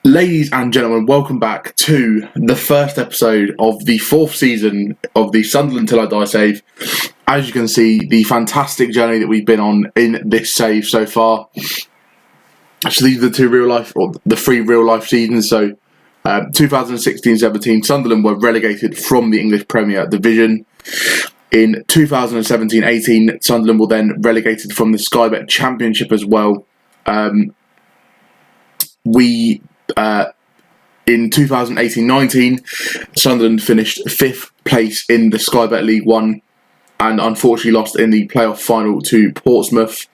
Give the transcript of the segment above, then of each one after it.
Ladies and gentlemen, welcome back to the first episode of the fourth season of the Sunderland Till I Die save. As you can see, the fantastic journey that we've been on in this save so far. So these are the three real life seasons. So 2016-17, Sunderland were relegated from the English Premier Division. In 2017-18, Sunderland were then relegated from the Sky Bet Championship as well. In 2018-19, Sunderland finished 5th place in the Sky Bet League One and unfortunately lost in the playoff final to Portsmouth.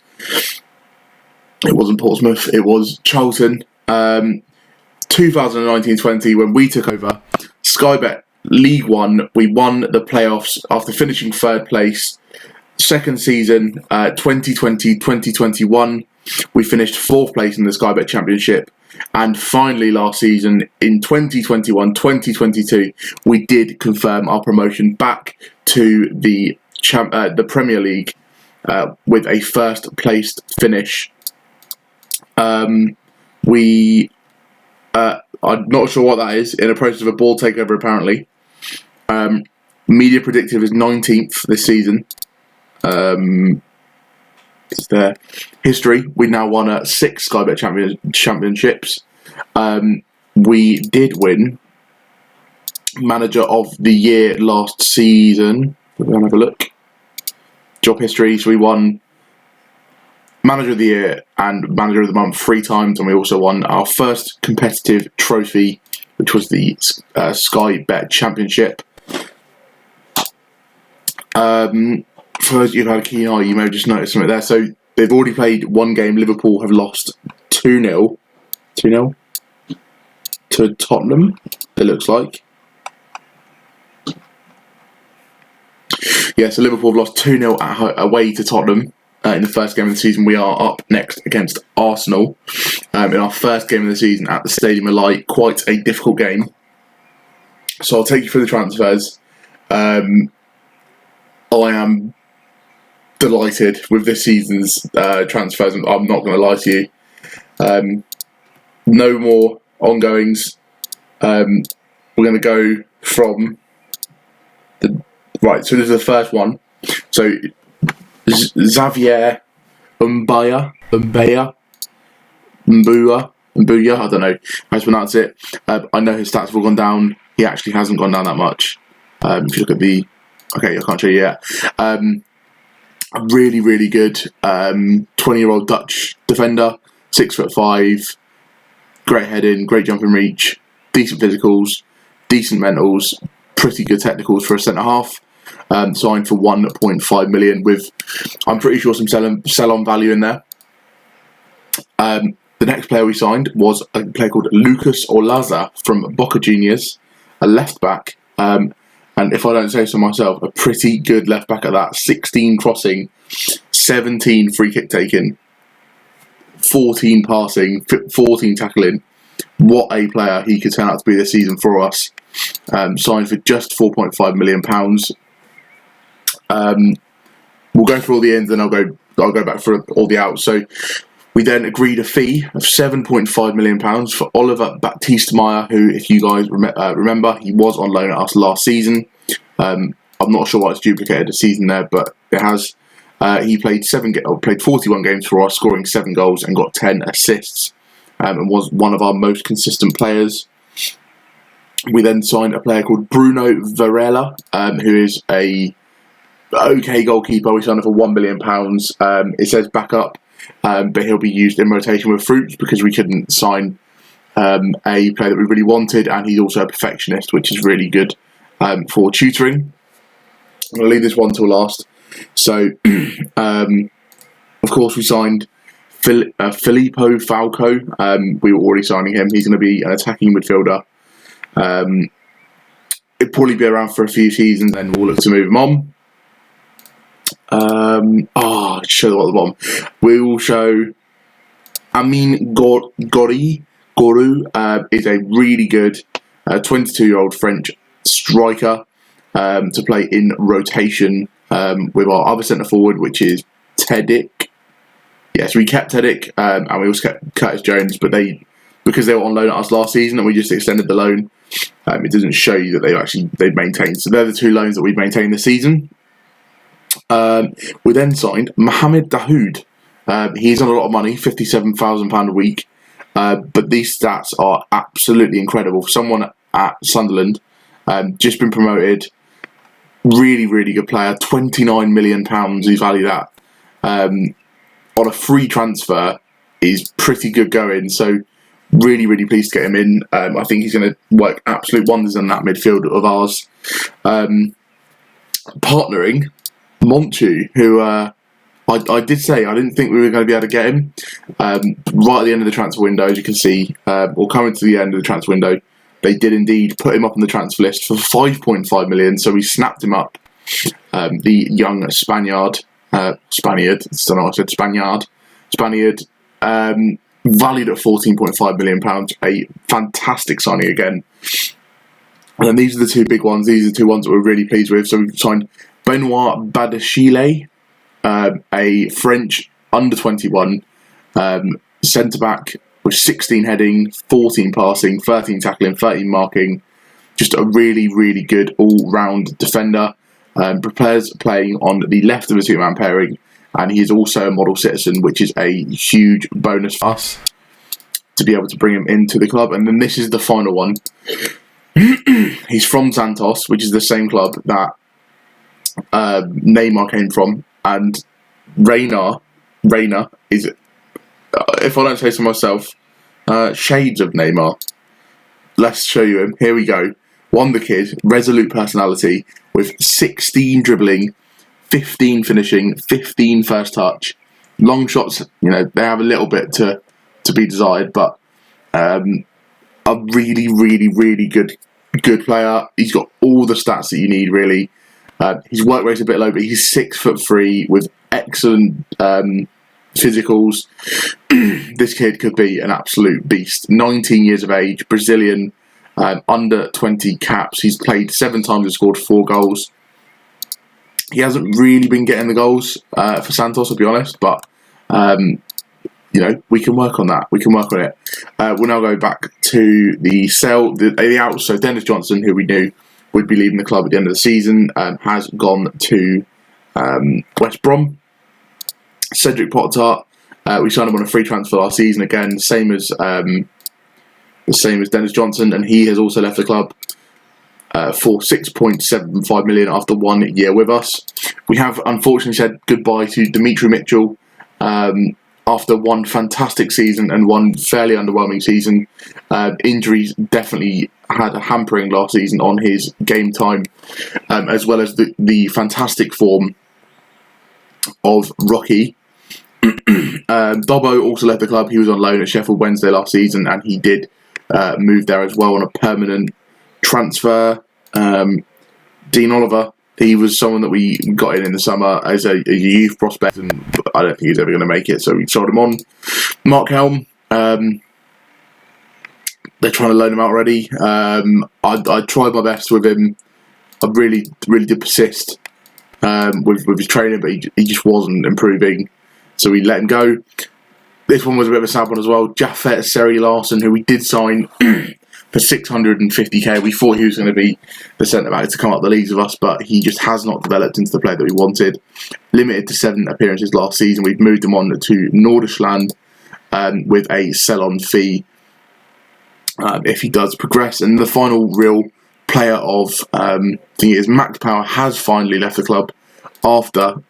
It wasn't Portsmouth, it was Charlton. 2019-20, when we took over Sky Bet League One, we won the playoffs after finishing 3rd place. Second season, 2020-2021, we finished 4th place in the Sky Bet Championship. And finally, last season, in 2021-2022, we did confirm our promotion back to the Premier League with a first-placed finish. I'm not sure what that is, in a process of a ball takeover, apparently. Media Predictive is 19th this season. It's their history. We now won 6 Sky Bet championships. We did win Manager of the Year last season. We're going to have a look. Job history. So we won Manager of the Year and Manager of the Month 3 times, and we also won our first competitive trophy, which was the Sky Bet Championship. For those of you who had a keen eye, you may have just noticed something there. So they've already played one game. Liverpool have lost 2-0 to Tottenham, it looks like. Yeah, so Liverpool have lost 2-0 away to Tottenham in the first game of the season. We are up next against Arsenal in our first game of the season at the Stadium of Light. Quite a difficult game. So I'll take you through the transfers. I am delighted with this season's transfers. I'm not going to lie to you. No more ongoings. We're going to go from the right. So this is the first one. So Xavier Mbuya. I don't know how to pronounce it. I know his stats have all gone down. He actually hasn't gone down that much. If you look at the... Okay, I can't show you yet. Really, really good 20-year-old Dutch defender, 6'5", great heading, great jumping reach, decent physicals, decent mentals, pretty good technicals for a centre half. Signed for 1.5 million with, I'm pretty sure, some sell-on value in there. The next player we signed was a player called Lucas Olaza from Boca Juniors, a left back. And if I don't say so myself, a pretty good left back at that. 16 crossing, 17 free kick taking, 14 passing, 14 tackling. What a player he could turn out to be this season for us. Signed for just £4.5 million. We'll go through all the ins and I'll go back for all the outs. So we then agreed a fee of £7.5 million for Oliver Baptiste-Meyer, who, if you guys remember, he was on loan at us last season. I'm not sure why it's duplicated a season there, but it has. He played 41 games for us, scoring 7 goals and got 10 assists, and was one of our most consistent players. We then signed a player called Bruno Varela, who is a okay goalkeeper. We signed him for £1 million. It says backup. But he'll be used in rotation with Fruits because we couldn't sign a player that we really wanted, and he's also a perfectionist, which is really good for tutoring. I'm going to leave this one till last. So, of course, we signed Filippo Falco. We were already signing him. He's going to be an attacking midfielder. It'll probably be around for a few seasons, then we'll look to move him on. Show them at the bottom. We will show Amin Goru is a really good 22-year-old French striker to play in rotation with our other centre forward, which is Tedic. Yeah, so we kept Tedic and we also kept Curtis Jones, but they because they were on loan at us last season and we just extended the loan, it doesn't show you that they've maintained. So they're the 2 loans that we've maintained this season. We then signed Mohamed Dahoud. He's on a lot of money, £57,000 a week. But these stats are absolutely incredible. For someone at Sunderland, just been promoted, really, really good player, £29 million he's valued at. On a free transfer is pretty good going. So really, really pleased to get him in. I think he's going to work absolute wonders in that midfield of ours. Partnering Montu, who I did say I didn't think we were going to be able to get him. Right at the end of the transfer window, as you can see, or coming to the end of the transfer window, they did indeed put him up on the transfer list for 5.5 million. So we snapped him up. The young Spaniard, I don't know, I said Spaniard, valued at £14.5 million, a fantastic signing again. And then these are the 2 big ones. These are the 2 ones that we're really pleased with. So we've signed Benoit Badachile, a French under-21 centre-back with 16 heading, 14 passing, 13 tackling, 13 marking. Just a really, really good all-round defender. Prepares playing on the left of a 2-man pairing, and he is also a model citizen, which is a huge bonus for us to be able to bring him into the club. And then this is the final one. He's from Santos, which is the same club that Neymar came from, and Reina is, if I don't say so myself, shades of Neymar. Let's show you him. Here we go. Wonder kid, resolute personality, with 16 dribbling, 15 finishing, 15 first touch. Long shots, they have a little bit to be desired, but a really, really, really good player. He's got all the stats that you need, really. His work rate's a bit low, but he's 6'3" with excellent physicals. This kid could be an absolute beast. 19 years of age, Brazilian, under 20 caps. He's played 7 times and scored 4 goals. He hasn't really been getting the goals for Santos, I'll be honest, but we can work on that. We can work on it. We'll now go back to the sale, the out. So Dennis Johnson, who we knew would be leaving the club at the end of the season, has gone to West Brom. Cedric Potter, we signed him on a free transfer last season. Again, same as Dennis Johnson, and he has also left the club for 6.75 million after 1 year with us. We have unfortunately said goodbye to Dimitri Mitchell after one fantastic season and one fairly underwhelming season. Injuries definitely had a hampering last season on his game time, as well as the fantastic form of Rocky. Dobbo also left the club. He was on loan at Sheffield Wednesday last season, and he did move there as well on a permanent transfer. Dean Oliver, he was someone that we got in the summer as a youth prospect, and I don't think he's ever going to make it, so we sold him on. Mark Helm, they're trying to loan him out already. I tried my best with him. I really, really did persist with his training, but he just wasn't improving, so we let him go. This one was a bit of a sad one as well. Jaffet Seri Larson, who we did sign for 650k. We thought he was going to be the centre-back to come up the leagues with us, but he just has not developed into the player that we wanted. Limited to 7 appearances last season. We've moved him on to Norderschland with a sell-on fee if he does progress. And the final real player of the year is Max Power, has finally left the club after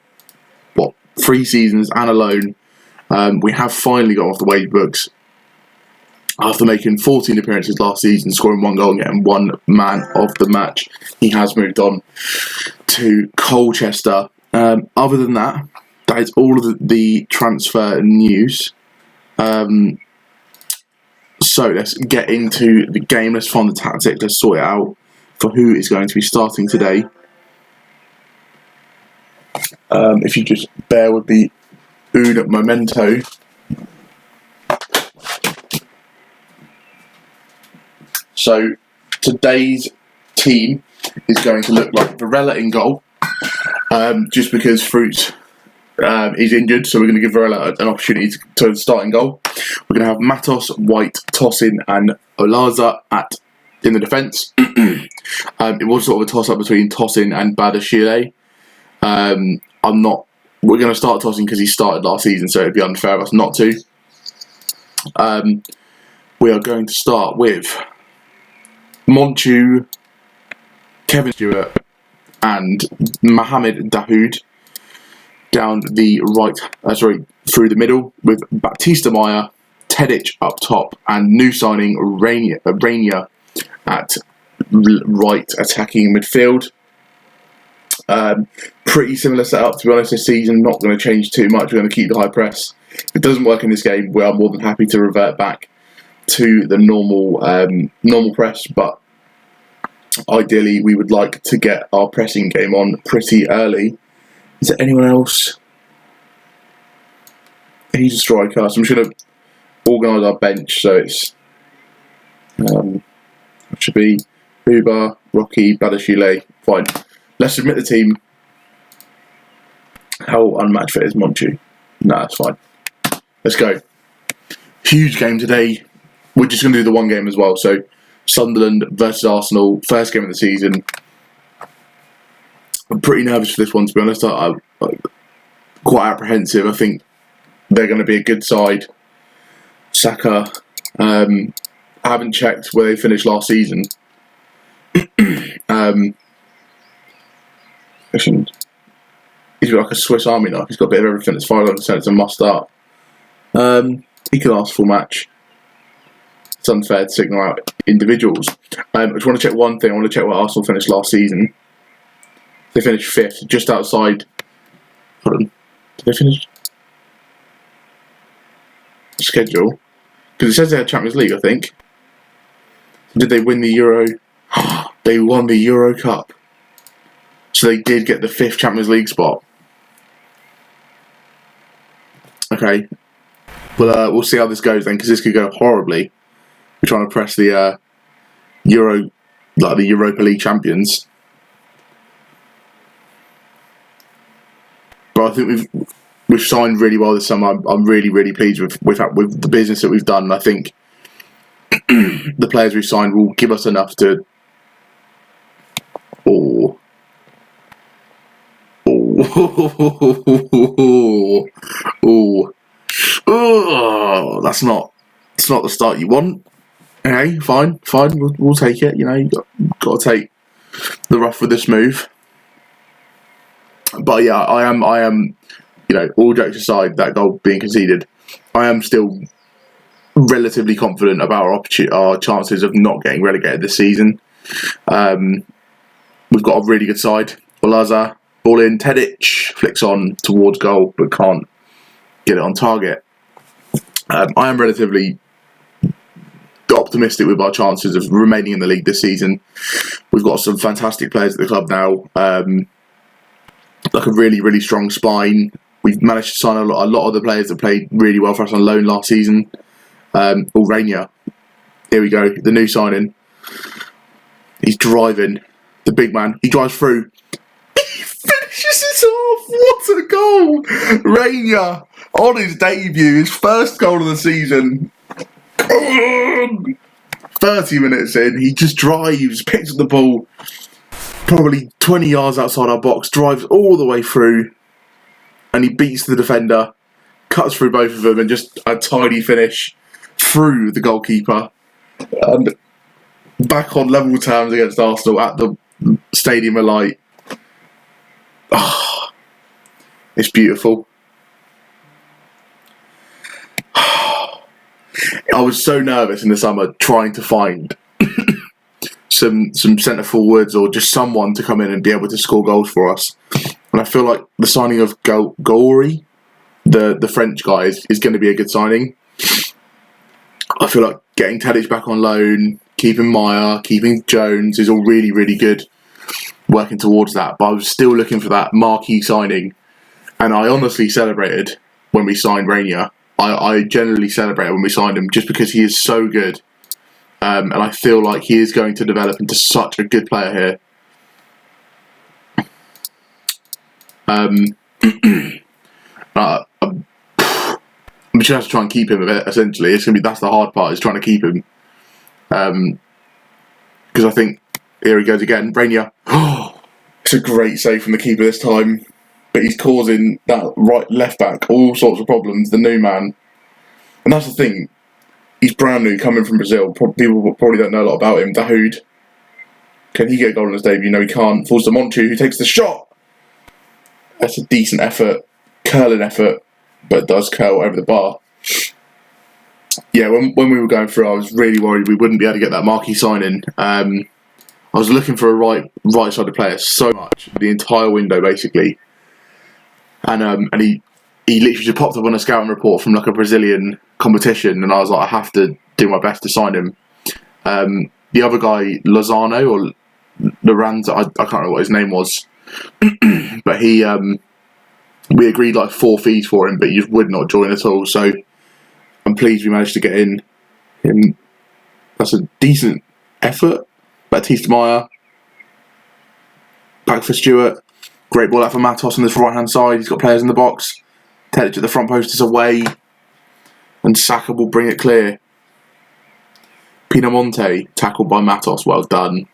3 seasons and a loan. We have finally got off the wage books after making 14 appearances last season, scoring 1 goal and getting 1 man of the match. He has moved on to Colchester. Other than that, that is all of the transfer news. So let's get into the game. Let's find the tactic. Let's sort it out for who is going to be starting today. If you just bear with me un momento. So today's team is going to look like Varela in goal, just because Fruits He's injured, so we're going to give Varela an opportunity to start in goal. We're going to have Matos, White, Tosin, and Olaza in the defence. It was sort of a toss-up between Tosin and Badashile. We're going to start Tosin because he started last season, so it'd be unfair of us not to. We are going to start with Monchu, Kevin Stewart, and Mohamed Dahoud down the through the middle, with Baptista Maya, Tedic up top, and new signing Rainier at right attacking midfield. Pretty similar setup, to be honest, this season. Not going to change too much. We're going to keep the high press. If it doesn't work in this game, we are more than happy to revert back to the normal press, but ideally we would like to get our pressing game on pretty early. Is there anyone else? He's a striker, so I'm just going to organise our bench. So it should be Buba, Rocky, Badashile. Fine. Let's submit the team. How unmatched fit is Monchu? No, that's fine. Let's go. Huge game today. We're just going to do the one game as well. So Sunderland versus Arsenal, first game of the season. I'm pretty nervous for this one, to be honest. I'm quite apprehensive. I think they're going to be a good side. Saka, I haven't checked where they finished last season. He's got like a Swiss Army knife. He's got a bit of everything. It's 5%. It's a must start. He can last full match. It's unfair to signal out individuals. I just want to check one thing. I want to check where Arsenal finished last season. They finished 5th, just outside. Hold on. Did they finish schedule? Because it says they had Champions League, I think. Did they win the Euro? They won the Euro Cup. So they did get the 5th Champions League spot. Okay. Well, we'll see how this goes then, because this could go horribly. We're trying to press the the Europa League champions. But I think we've signed really well this summer. I'm really, really pleased with the business that we've done. I think the players we've signed will give us enough to. That's not the start you want. Okay, fine. We'll take it. You know, you got to take the rough with the smooth. But yeah, I am. You know, all jokes aside, that goal being conceded, I am still relatively confident about our chances of not getting relegated this season. We've got a really good side. Olaza, ball in, Tedic flicks on towards goal, but can't get it on target. I am relatively optimistic with our chances of remaining in the league this season. We've got some fantastic players at the club now, like a really, really strong spine. We've managed to sign a lot of the players that played really well for us on loan last season. Rainier, here we go, the new signing. He's driving, the big man. He drives through. He finishes it off. What a goal! Rainier on his debut, his first goal of the season. 30 minutes in, he just drives, picks up the ball, probably 20 yards outside our box, drives all the way through, and he beats the defender, cuts through both of them, and just a tidy finish through the goalkeeper. And back on level terms against Arsenal at the Stadium of Light. Oh, it's beautiful. I was so nervous in the summer trying to find some centre forwards or just someone to come in and be able to score goals for us. And I feel like the signing of Gouiri, the French guy, is going to be a good signing. I feel like getting Tadic back on loan, keeping Maya, keeping Jones is all really, really good. Working towards that. But I was still looking for that marquee signing. And I honestly celebrated when we signed Rainier. I generally celebrate when we signed him just because he is so good. And I feel like he is going to develop into such a good player here. I'm just going to try and keep him a bit, essentially. That's the hard part, is trying to keep him. Because I think, here he goes again, Rainier. It's a great save from the keeper this time. But he's causing that right left back all sorts of problems, the new man. And that's the thing. He's brand new, coming from Brazil. People probably don't know a lot about him. Dahoud. Can he get a goal in his debut? No, he can't. Falls to Monchu, who takes the shot. That's a decent effort. Curling effort. But it does curl over the bar. Yeah, when we were going through, I was really worried we wouldn't be able to get that marquee signing. I was looking for a right-sided player so much. The entire window, basically. And he literally just popped up on a scouting report from like a Brazilian competition, and I was like, I have to do my best to sign him. The other guy, Lozano or Lorenzo, I can't remember what his name was, but we agreed like 4 fees for him, but he just would not join at all. So I'm pleased we managed to get in him. That's a decent effort. Baptiste Meyer, back for Stewart. Great ball out for Matos on this right-hand side. He's got players in the box. Tedic at the front post is away. And Saka will bring it clear. Pinamonte, tackled by Matos. Well done.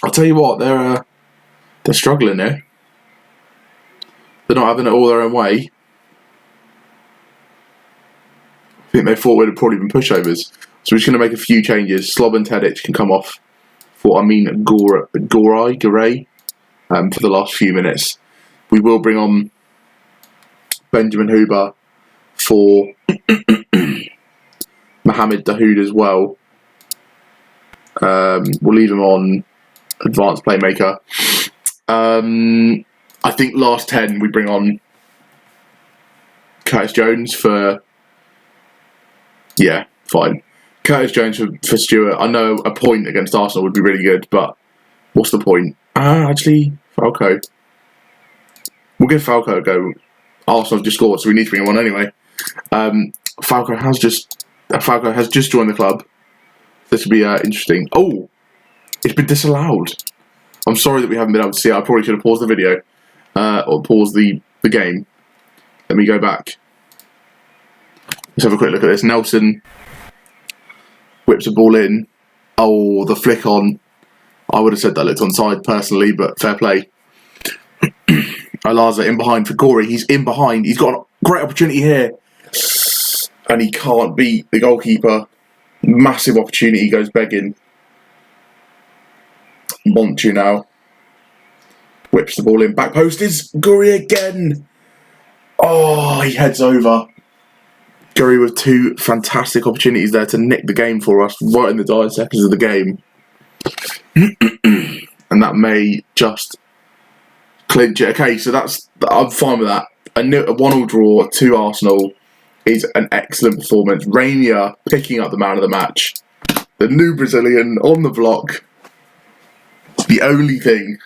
I'll tell you what, they're struggling here. They're not having it all their own way. I think they thought we'd have probably been pushovers. So we're just going to make a few changes. Slob and Tedic can come off for Garay. For the last few minutes. We will bring on Benjamin Huber for Mohamed Dahoud as well. We'll leave him on advanced playmaker. I think last 10 we bring on Curtis Jones for... Yeah, fine. Curtis Jones for Stewart. I know a point against Arsenal would be really good, but what's the point? Actually, Falco. We'll give Falco a go. Arsenal have just scored, so we need to bring him on anyway. Falco has just joined the club. This will be interesting. Oh, it's been disallowed. I'm sorry that we haven't been able to see it. I probably should have paused the video or paused the game. Let me go back. Let's have a quick look at this. Nelson whips the ball in. Oh, the flick on. I would have said that looked onside personally, but fair play. Alaza in behind for Gorey. He's in behind. He's got a great opportunity here. And he can't beat the goalkeeper. Massive opportunity. He goes begging. Monchu now. Whips the ball in. Back post is Gorey again. Oh, he heads over. Gorey with 2 fantastic opportunities there to nick the game for us right in the dying seconds of the game. And that may just clinch it. Okay, so I'm fine with that. A 1-1 draw to Arsenal is an excellent performance. Rainier picking up the man of the match. The new Brazilian on the block. The only thing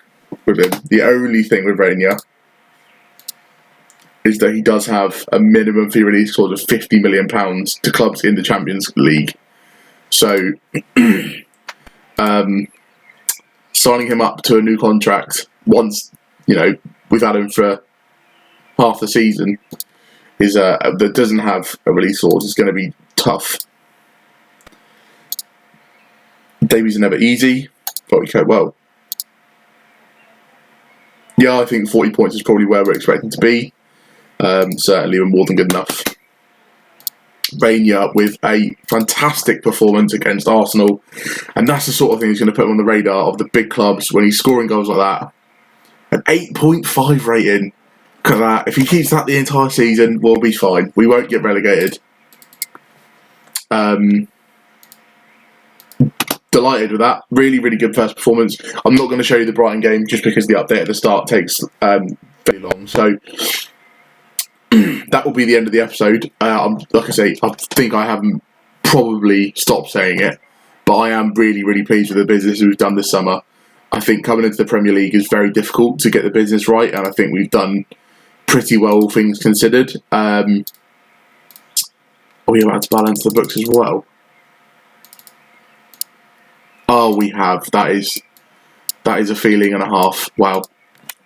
with Rainier is that he does have a minimum fee release clause of £50 million to clubs in the Champions League. So signing him up to a new contract once, we've had him for half the season that doesn't have a release clause is going to be tough. Debuts are never easy, but we cope well. Yeah, I think 40 points is probably where we're expecting to be. Certainly we're more than good enough. Rainier with a fantastic performance against Arsenal, and that's the sort of thing that's going to put him on the radar of the big clubs when he's scoring goals like that. An 8.5 rating. Look at that. If he keeps that the entire season, we'll be fine. We won't get relegated. Delighted with that. Really, really good first performance. I'm not going to show you the Brighton game just because the update at the start takes very long. So that will be the end of the episode. Like I say, I think I haven't probably stopped saying it, but I am really, really pleased with the business we've done this summer. I think coming into the Premier League is very difficult to get the business right, and I think we've done pretty well, all things considered. Are we about to balance the books as well? Oh, we have. That is a feeling and a half. Wow.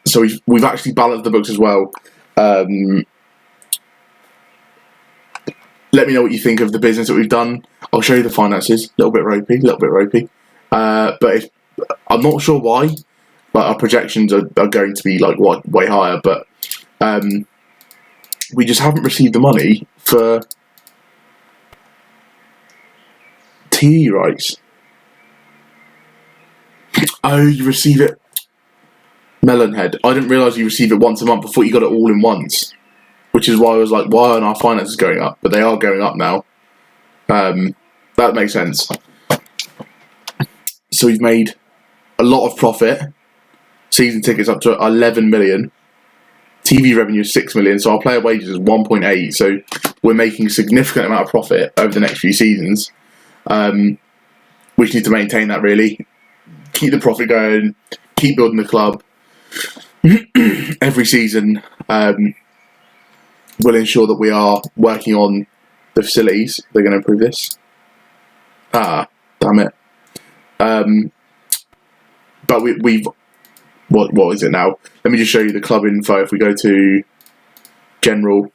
So we've actually balanced the books as well. Let me know what you think of the business that we've done. I'll show you the finances. A little bit ropey. But I'm not sure why. But our projections are going to be like way higher. But we just haven't received the money for TV rights. Oh, you receive it. Melonhead. I didn't realise you receive it once a month. I thought you got it all in once. Which is why I was like, why aren't our finances going up? But they are going up now. That makes sense. So we've made a lot of profit. Season tickets up to 11 million. TV revenue is 6 million. So our player wages is 1.8. So we're making a significant amount of profit over the next few seasons. We just need to maintain that, really. Keep the profit going. Keep building the club. Every season, we'll ensure that we are working on the facilities. They're going to improve this. Damn it. But we've... What is it now? Let me just show you the club info. If we go to general...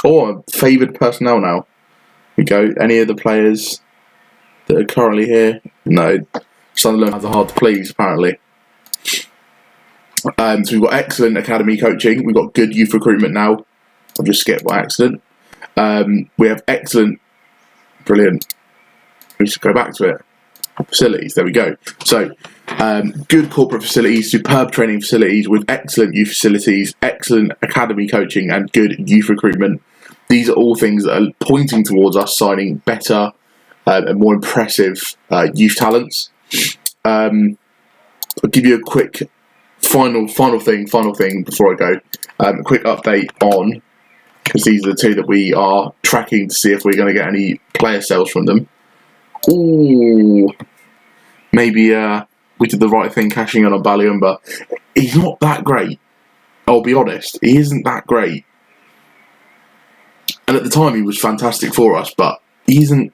Oh, favoured personnel now. We go. Any of the players that are currently here? No. Sunderland has a hard to please, apparently. So we've got excellent academy coaching. We've got good youth recruitment now. I've just skipped by accident. We have excellent... Brilliant. We should go back to it. Facilities, there we go. So, good corporate facilities, superb training facilities with excellent youth facilities, excellent academy coaching and good youth recruitment. These are all things that are pointing towards us signing better and more impressive youth talents. I'll give you a quick final thing before I go. A quick update on, because these are the two that we are tracking to see if we're going to get any player sales from them. Ooh, maybe we did the right thing cashing in on Baliumba. He's not that great. I'll be honest, he isn't that great. And at the time, he was fantastic for us, but he isn't.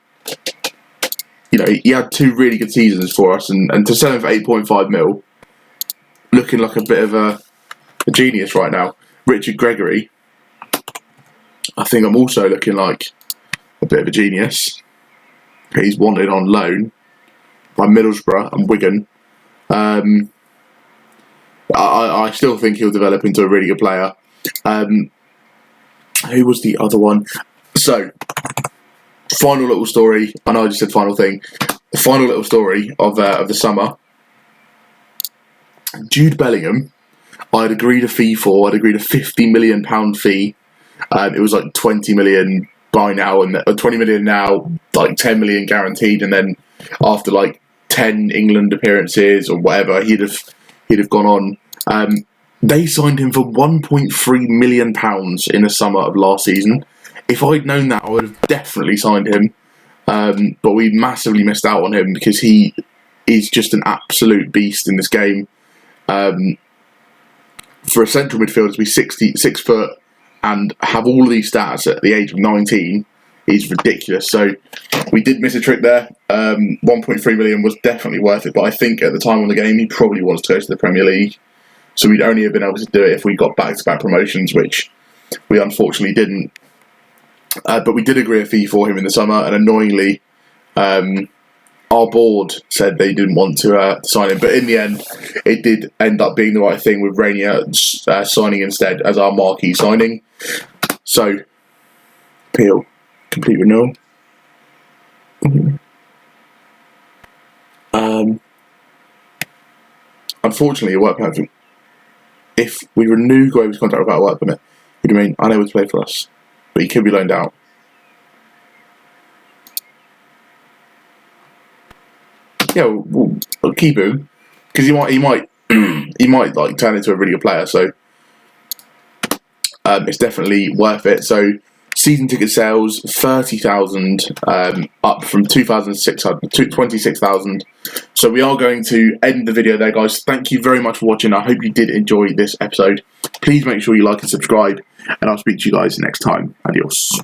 You know, he had 2 really good seasons for us, and to sell him for 8.5 mil, looking like a bit of a genius right now. Richard Gregory, I think I'm also looking like a bit of a genius. He's wanted on loan by Middlesbrough and Wigan. I still think he'll develop into a really good player. Who was the other one? So, final little story. I know I just said final thing. The final little story of the summer. Jude Bellingham, I'd agreed a fee for. I'd agreed a £50 million fee. It was like 20 million by now, and 20 million now, like 10 million guaranteed, and then after like 10 England appearances or whatever, he'd have gone on. They signed him for £1.3 million in the summer of last season. If I'd known that, I would have definitely signed him. But we massively missed out on him because he is just an absolute beast in this game. For a central midfielder to be 6 foot and have all of these stats at the age of 19 is ridiculous. So we did miss a trick there. 1.3 million was definitely worth it, but I think at the time on the game he probably wants to go to the Premier League. So we'd only have been able to do it if we got back-to-back promotions, which we unfortunately didn't. But we did agree a fee for him in the summer, and annoyingly, our board said they didn't want to sign him. But in the end, it did end up being the right thing with Rainier signing instead as our marquee signing. So, Peel, complete renewal. Unfortunately, a work permit. If we renew Graham's contract without a work permit, he'd remain unable to play for us, but he could be loaned out. Yeah, we'll keep him because he might like turn into a really good player. So it's definitely worth it. So season ticket sales 30,000, up from 2,600 to 26,000. So we are going to end the video there, guys. Thank you very much for watching. I hope you did enjoy this episode. Please make sure you like and subscribe, and I'll speak to you guys next time. Adios.